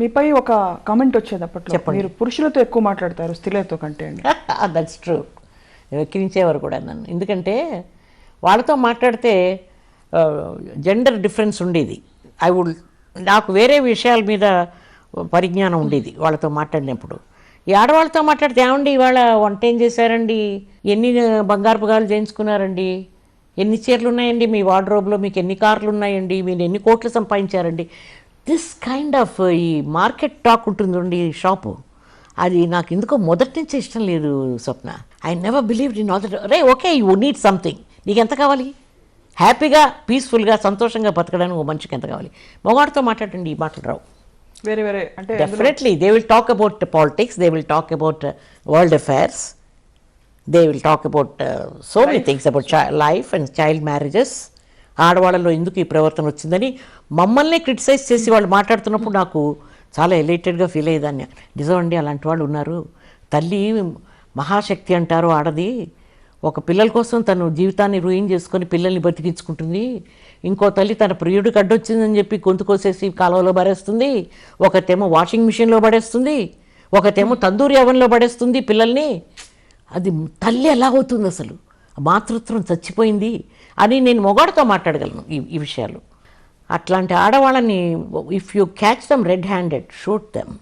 మీపై ఒక కామెంట్ వచ్చేది అప్పట్లో, మీరు పురుషులతో ఎక్కువ మాట్లాడతారు స్త్రీలతో కంటే అండి. That's true. ఎక్కిరించేవారు కూడా నన్ను, ఎందుకంటే వాళ్ళతో మాట్లాడితే జెండర్ డిఫరెన్స్ ఉండేది. నాకు వేరే విషయాల మీద పరిజ్ఞానం ఉండేది వాళ్ళతో మాట్లాడినప్పుడు. ఈ ఆడవాళ్ళతో మాట్లాడితే ఏమండి ఇవాళ వంట ఏం చేశారండి, ఎన్ని బంగారపు గాలు చేయించుకున్నారండి, ఎన్ని చీరలు ఉన్నాయండి మీ వార్డ్రోబ్లో, మీకు ఎన్ని కార్లు ఉన్నాయండి, మీరు ఎన్ని కోట్లు సంపాదించారండి, దిస్ కైండ్ ఆఫ్ ఈ మార్కెట్ టాక్ ఉంటుందండి షాపు. అది నాకు ఎందుకో మొదటి నుంచి ఇష్టం లేదు Swapna. I never believed in all that. రే ఓకే, యూ నీడ్ సంథింగ్, నీకు ఎంత కావాలి, హ్యాపీగా పీస్ఫుల్గా సంతోషంగా బతకడానికి ఓ మనిషికి ఎంత కావాలి. మగవాడితో మాట్లాడండి ఈ మాటలు రావు. వేరే వేరే అంటే definitely they will talk about politics, they will talk about world affairs, they will talk about so many things, about life and child marriages. ఆడవాళ్ళలో ఎందుకు ఈ ప్రవర్తన వచ్చిందని మమ్మల్ని క్రిటిసైజ్ చేసి వాళ్ళు మాట్లాడుతున్నప్పుడు నాకు చాలా ఎలైటెడ్గా ఫీల్ అయ్యేదాన్ని. నిజం అండి, అలాంటి వాళ్ళు ఉన్నారు. తల్లి మహాశక్తి అంటారు ఆడది, ఒక పిల్లల కోసం తను జీవితాన్ని రూయిన్ చేసుకొని పిల్లల్ని బతికించుకుంటుంది. ఇంకో తల్లి తన ప్రియుడికి అడ్డొచ్చిందని చెప్పి గొంతు కోసేసి కాలువలో పడేస్తుంది, ఒకతేమో వాషింగ్ మిషన్లో పడేస్తుంది, ఒకతేమో తందూరి అవన్లో పడేస్తుంది పిల్లల్ని. అది తల్లి ఎలా అవుతుంది అసలు, మాతృత్వం చచ్చిపోయింది అని నేను మొగాడితో మాట్లాడగలను ఈ విషయాలు. అట్లాంటి ఆడవాళ్ళని if you catch dum red handed, shoot them.